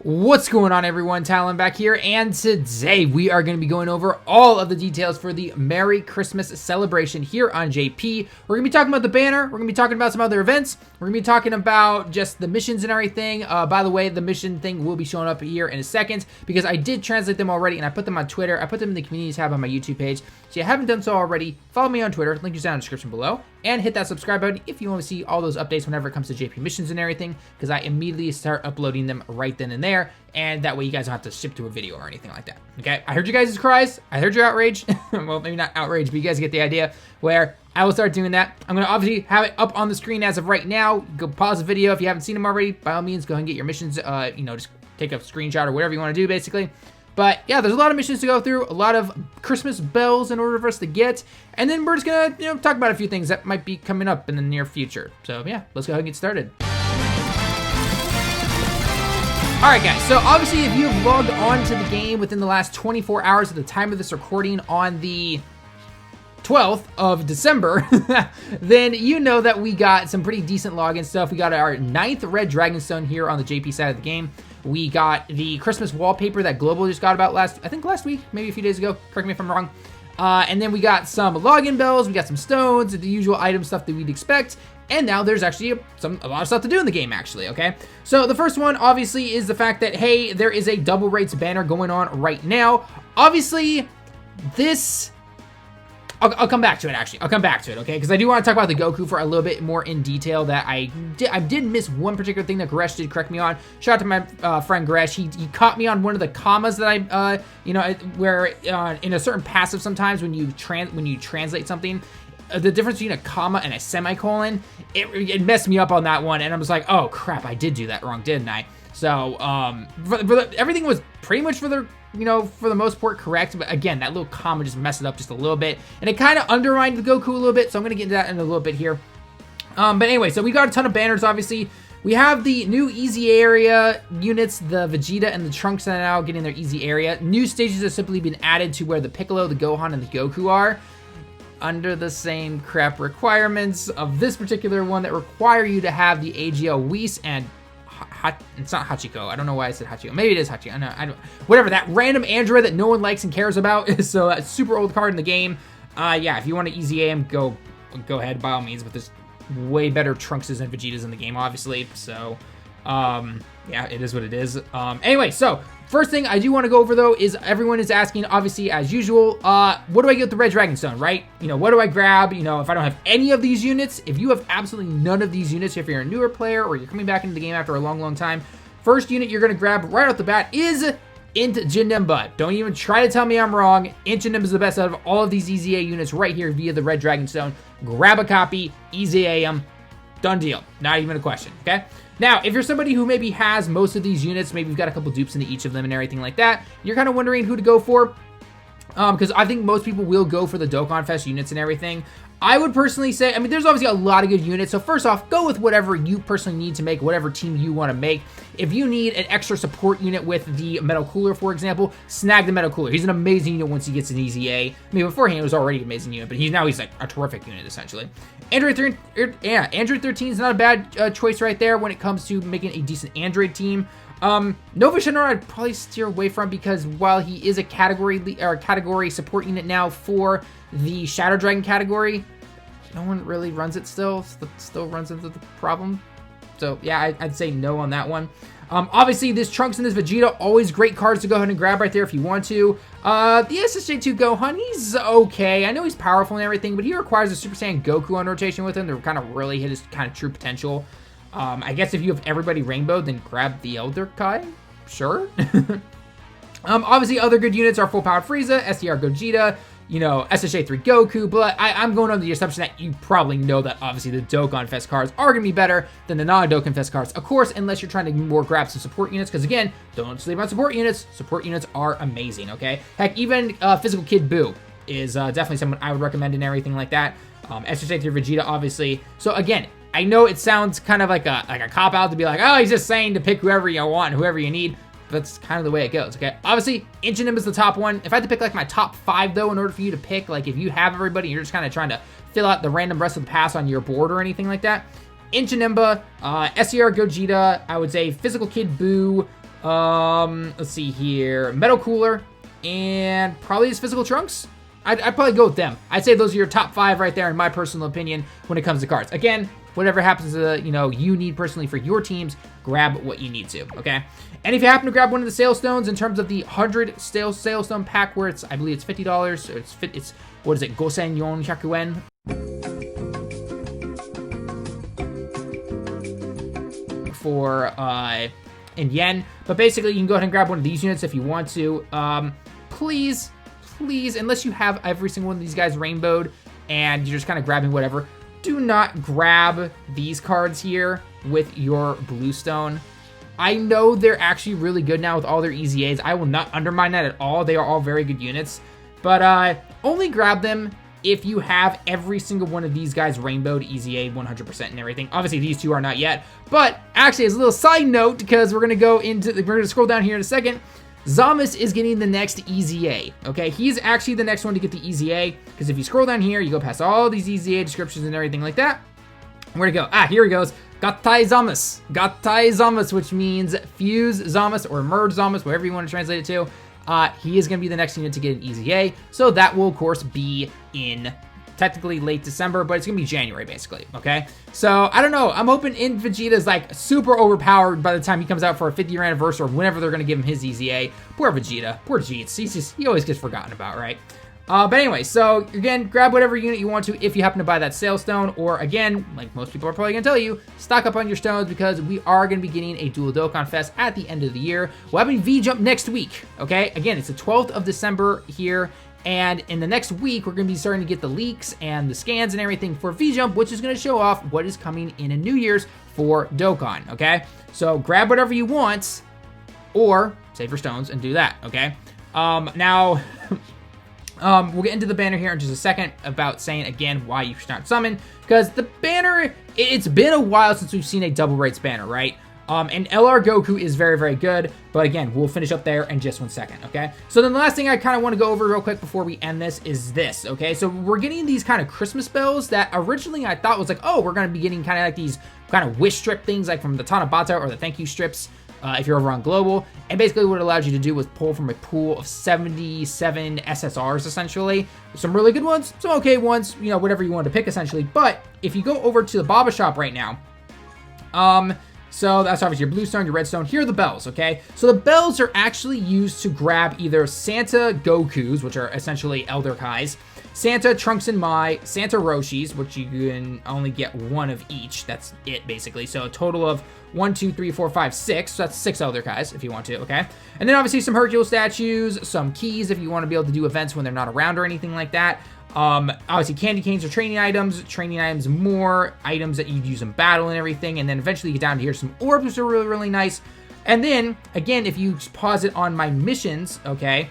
What's going on, everyone? Talon back here, and today we are going to be going over all of the details for the Merry Christmas celebration here on JP. We're going to be talking about the banner, we're going to be talking about some other events, we're going to be talking about just the missions and everything. By the way, the mission thing will be showing up here in a second because I did translate them already and I put them on Twitter. I put them in the community tab on my YouTube page. So if you haven't done so already, follow me on Twitter, link is down in the description below, and hit that subscribe button if you want to see all those updates whenever it comes to JP missions and everything, because I immediately start uploading them right then and there. And that way you guys don't have to skip to a video or anything like that, okay? I heard you guys' cries. I heard your outrage. Well, maybe not outrage, but you guys get the idea, where I will start doing that. I'm going to obviously have it up on the screen as of right now. Go pause the video if you haven't seen them already. By all means, go ahead and get your missions, just take a screenshot or whatever you want to do, basically. But yeah, there's a lot of missions to go through, a lot of Christmas bells in order for us to get. And then we're just going to, talk about a few things that might be coming up in the near future. So yeah, let's go ahead and get started. Alright guys, so obviously if you have logged on to the game within the last 24 hours at the time of this recording on the 12th of December, then you know that we got some pretty decent login stuff. We got our 9th red dragonstone here on the JP side of the game. We got the Christmas wallpaper that Global just got about last week, maybe a few days ago, correct me if I'm wrong. And then we got some login bells, we got some stones, the usual item stuff that we'd expect. And now there's actually a lot of stuff to do in the game, actually, okay? So the first one, obviously, is the fact that, hey, there is a double rates banner going on right now. Obviously, this... I'll come back to it, actually. I'll come back to it, okay? Because I do want to talk about the Goku for a little bit more in detail. That I did miss one particular thing that Gresh did correct me on. Shout out to my friend Gresh. He caught me on one of the commas that I, where in a certain passive sometimes when you translate something, the difference between a comma and a semicolon, it messed me up on that one, and I was like, oh crap, I did do that wrong, didn't I? So everything was pretty much for the most part correct, but again, that little comma just messed it up just a little bit, and it kind of undermined the Goku a little bit, so I'm gonna get into that in a little bit here. But anyway, so we got a ton of banners, obviously. We have the new easy area units, the Vegeta and the Trunks are now getting their easy area. New stages have simply been added to where the Piccolo, the Gohan, and the Goku are, under the same crap requirements of this particular one that require you to have the AGL Whis and it's not Hachiko. I don't know why I said Hachiko. Maybe it is Hachiko. I don't. Whatever, that random android that no one likes and cares about. So that's super old card in the game. Yeah, if you want to easy AM, go ahead by all means. But there's way better Trunkses and Vegetas in the game, obviously. So yeah, it is what it is. Anyway, so first thing I do want to go over, though, is everyone is asking, obviously, as usual, what do I get with the Red Dragonstone, right? What do I grab? If I don't have any of these units, if you have absolutely none of these units, if you're a newer player or you're coming back into the game after a long, long time, first unit you're going to grab right off the bat is Int Janemba. Don't even try to tell me I'm wrong. Int Janemba is the best out of all of these Easy A units right here via the Red Dragonstone. Grab a copy, Easy AM, done deal. Not even a question, okay? Now, if you're somebody who maybe has most of these units, maybe you've got a couple dupes into each of them and everything like that, you're kind of wondering who to go for, because I think most people will go for the Dokkan Fest units and everything. I would personally say, there's obviously a lot of good units, so first off, go with whatever you personally need to make whatever team you want to make. If you need an extra support unit with the Metal Cooler, for example, snag the Metal Cooler. He's an amazing unit once he gets an Easy A. Beforehand, it was already an amazing unit, but he's like a terrific unit, essentially. Android 13 is not a bad choice right there when it comes to making a decent Android team. Nova Shinra I'd probably steer away from, because while he is a category support unit now for the Shadow Dragon category, no one really runs it still runs into the problem. So yeah, I'd say no on that one. Obviously, this Trunks and this Vegeta, always great cards to go ahead and grab right there if you want to. The SSJ2 Gohan, he's okay. I know he's powerful and everything, but he requires a Super Saiyan Goku on rotation with him to kind of really hit his kind of true potential. I guess if you have everybody rainbowed, then grab the Elder Kai, sure. Obviously, other good units are Full Powered Frieza, SDR Gogeta, SSJ3 Goku, but I'm going under the assumption that you probably know that obviously the Dokkan Fest cards are going to be better than the non-Dokkan Fest cards, of course, unless you're trying to more grab some support units, because again, don't sleep on support units. Support units are amazing, okay? Heck, even Physical Kid Buu is definitely someone I would recommend and everything like that. SSJ3 Vegeta, obviously. So again, I know it sounds kind of like a cop-out to be like, oh, he's just saying to pick whoever you want, whoever you need. That's kind of the way it goes, okay? Obviously, Ingenim is the top one. If I had to pick like my top 5, though, in order for you to pick, like if you have everybody and you're just kind of trying to fill out the random rest of the pass on your board or anything like that, Inchinimba, SCR Gogeta, I would say Physical Kid Buu, Let's see here. Metal Cooler and probably his Physical Trunks. I'd probably go with them. I'd say those are your top 5 right there in my personal opinion when it comes to cards. Again, whatever happens to, you need personally for your teams, grab what you need to, okay? And if you happen to grab one of the Sale Stones in terms of the 100 Sale Stone pack where I believe it's $50, so it's what is it, Gosen Yon Hyakuen? For, in yen. But basically, you can go ahead and grab one of these units if you want to. Please, unless you have every single one of these guys rainbowed and you're just kind of grabbing whatever, do not grab these cards here with your Bluestone. I know they're actually really good now with all their EZAs. I will not undermine that at all. They are all very good units. But only grab them if you have every single one of these guys rainbowed, EZA 100% and everything. Obviously, these two are not yet. But actually, as a little side note, because we're going to scroll down here in a second, Zamas is getting the next EZA, okay? He's actually the next one to get the EZA, because if you scroll down here, you go past all these EZA descriptions and everything like that. Where'd it go? Here he goes. Gattai Zamas. Gattai Zamas, which means Fuse Zamas or Merge Zamas, whatever you want to translate it to. He is going to be the next unit to get an EZA, so that will, of course, be in technically late December, but it's going to be January, basically, okay? So, I don't know. I'm hoping Vegeta is, like, super overpowered by the time he comes out for a 50-year anniversary or whenever they're going to give him his EZA. Poor Vegeta. Poor Jeets. He always gets forgotten about, right? But anyway, so, again, grab whatever unit you want to if you happen to buy that Sale Stone, or, again, like most people are probably going to tell you, stock up on your stones because we are going to be getting a Dual Dokkan Fest at the end of the year. We'll have a V-Jump next week, okay? Again, it's the 12th of December here, and in the next week, we're going to be starting to get the leaks and the scans and everything for V-Jump, which is going to show off what is coming in New Year's for Dokkan, okay? So, grab whatever you want, or save your stones and do that, okay? Now... we'll get into the banner here in just a second about saying, again, why you should not summon. Because the banner, it's been a while since we've seen a double rates banner, right? And LR Goku is very, very good. But again, we'll finish up there in just 1 second, okay? So then the last thing I kind of want to go over real quick before we end this is this, okay? So we're getting these kind of Christmas bells that originally I thought was like, oh, we're going to be getting kind of like these kind of wish strip things like from the Tanabata or the thank you strips. If you're over on Global. And basically what it allowed you to do was pull from a pool of 77 SSRs, essentially. Some really good ones, some okay ones, whatever you wanted to pick, essentially. But if you go over to the Baba shop right now, so that's obviously your Bluestone, your Redstone. Here are the bells, okay? So the bells are actually used to grab either Santa Gokus, which are essentially Elder Kais, Santa Trunks and Mai, Santa Roshis, which you can only get one of each. That's it, basically. So a total of 1, 2, 3, 4, 5, 6. So that's 6 Elder Kais, if you want to, okay? And then obviously some Hercule statues, some keys if you want to be able to do events when they're not around or anything like that. Obviously candy canes are training items, more items that you'd use in battle and everything. And then eventually you get down to here, some orbs, which are really, really nice. And then, again, if you pause it on my missions, okay,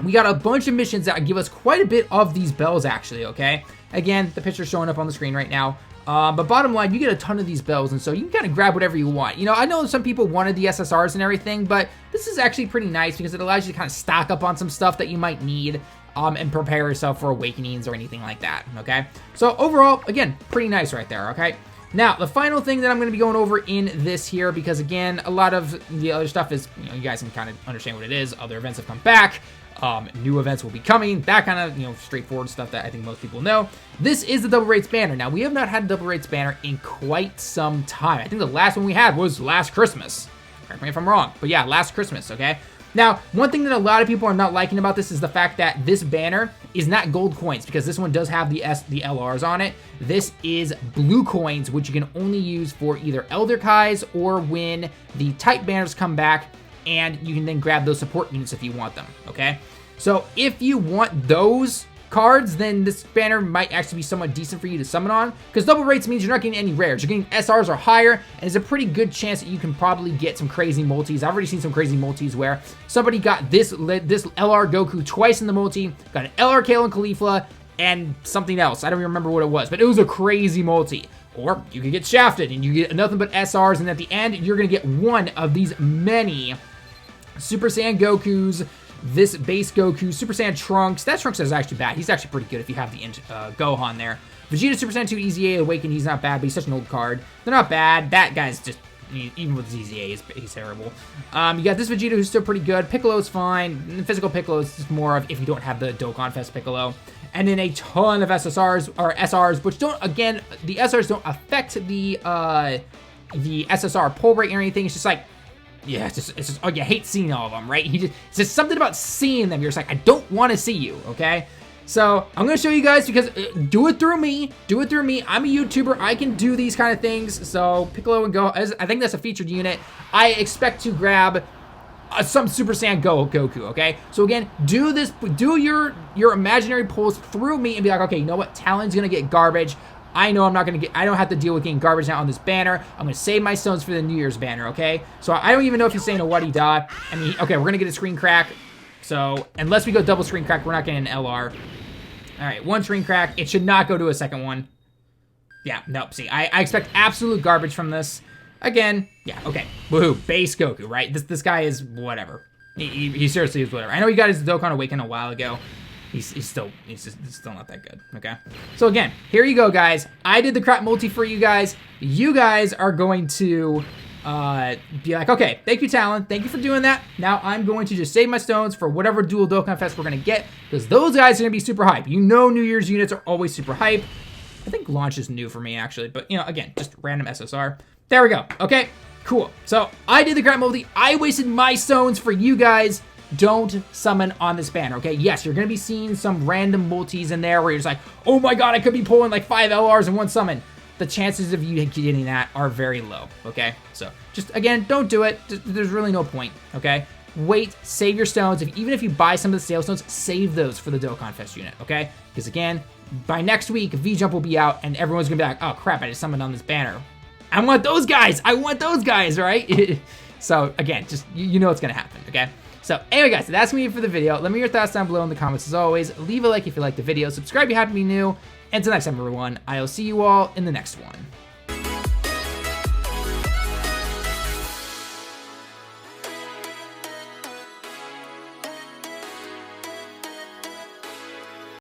we got a bunch of missions that give us quite a bit of these bells, actually, okay? Again, the picture's showing up on the screen right now. But bottom line, you get a ton of these bells, and so you can kind of grab whatever you want. I know some people wanted the SSRs and everything, but this is actually pretty nice because it allows you to kind of stock up on some stuff that you might need and prepare yourself for awakenings or anything like that, okay? So overall, again, pretty nice right there, okay? Now, the final thing that I'm going to be going over in this here, because again, a lot of the other stuff is, you guys can kind of understand what it is. Other events have come back. New events will be coming. That kind of, straightforward stuff that I think most people know. This is the Double Rates banner. Now, we have not had a Double Rates banner in quite some time. I think the last one we had was last Christmas. Correct me if I'm wrong. But yeah, last Christmas, okay? Now, one thing that a lot of people are not liking about this is the fact that this banner is not gold coins, because this one does have the LRs on it. This is blue coins, which you can only use for either Elder Kais or when the type banners come back, and you can then grab those support units if you want them, okay? So if you want those cards, then this banner might actually be somewhat decent for you to summon on, because double rates means you're not getting any rares. You're getting SRs or higher, and there's a pretty good chance that you can probably get some crazy multis. I've already seen some crazy multis where somebody got this LR Goku twice in the multi, got an LR Kale and Caulifla, and something else. I don't even remember what it was, but it was a crazy multi. Or you could get shafted, and you get nothing but SRs, and at the end, you're going to get one of these many Super Saiyan Gokus, this base Goku, Super Saiyan Trunks. That Trunks is actually bad. He's actually pretty good if you have the Gohan there. Vegeta Super Saiyan 2 EZA Awaken, he's not bad, but he's such an old card. They're not bad. That guy's just even with ZZA, he's terrible. You got this Vegeta who's still pretty good. Piccolo's fine. The physical Piccolo is just more of if you don't have the Dokkan Fest Piccolo. And then a ton of SSRs, or SRs, which don't, again, the SRs don't affect the SSR pull rate or anything. It's just like, yeah, it's just, oh, you hate seeing all of them, right? It's just something about seeing them. You're just like, I don't want to see you, okay? So I'm going to show you guys because do it through me. Do it through me. I'm a YouTuber. I can do these kind of things. So Piccolo and Go, I think that's a featured unit. I expect to grab some Super Saiyan Goku, okay? So again, do your imaginary pulls through me and be like, okay, you know what? Talon's going to get garbage. I know I'm not going to get, I don't have to deal with getting garbage now on this banner. I'm going to save my stones for the New Year's banner, okay? So I don't even know if he's saying a what he da. I mean, okay, we're going to get a screen crack. So unless we go double screen crack, we're not getting an LR. All right, one screen crack. It should not go to a second one. Yeah, nope. See, I expect absolute garbage from this. Again, yeah, okay. Woohoo, base Goku, right? This guy is whatever. He seriously is whatever. I know he got his Dokkan Awaken a while ago. He's still not that good, okay? So again, here you go, guys. I did the crap multi for you guys. You guys are going to be like, okay, thank you, Talon. Thank you for doing that. Now I'm going to just save my stones for whatever dual Dokkan Fest we're going to get, because those guys are going to be super hype. You know New Year's units are always super hype. I think launch is new for me, actually. But, you know, again, just random SSR. There we go. Okay, cool. So I did the crap multi. I wasted my stones for you guys. Don't summon on this banner, okay? Yes, you're going to be seeing some random multis in there where you're just like, oh my god, I could be pulling like 5 LRs in one summon. The chances of you getting that are very low, okay? So just, again, don't do it. There's really no point, okay? Wait, save your stones. Even if you buy some of the sale stones, save those for the Dokkan Fest unit, okay? Because again, by next week, V-Jump will be out and everyone's going to be like, oh crap, I just summoned on this banner. I want those guys. I want those guys, right? So again, just, you know what's going to happen, okay? So anyway, guys, that's me for the video. Let me know your thoughts down below in the comments as always. Leave a like if you liked the video. Subscribe if you happen to be new. And until next time, everyone, I'll see you all in the next one.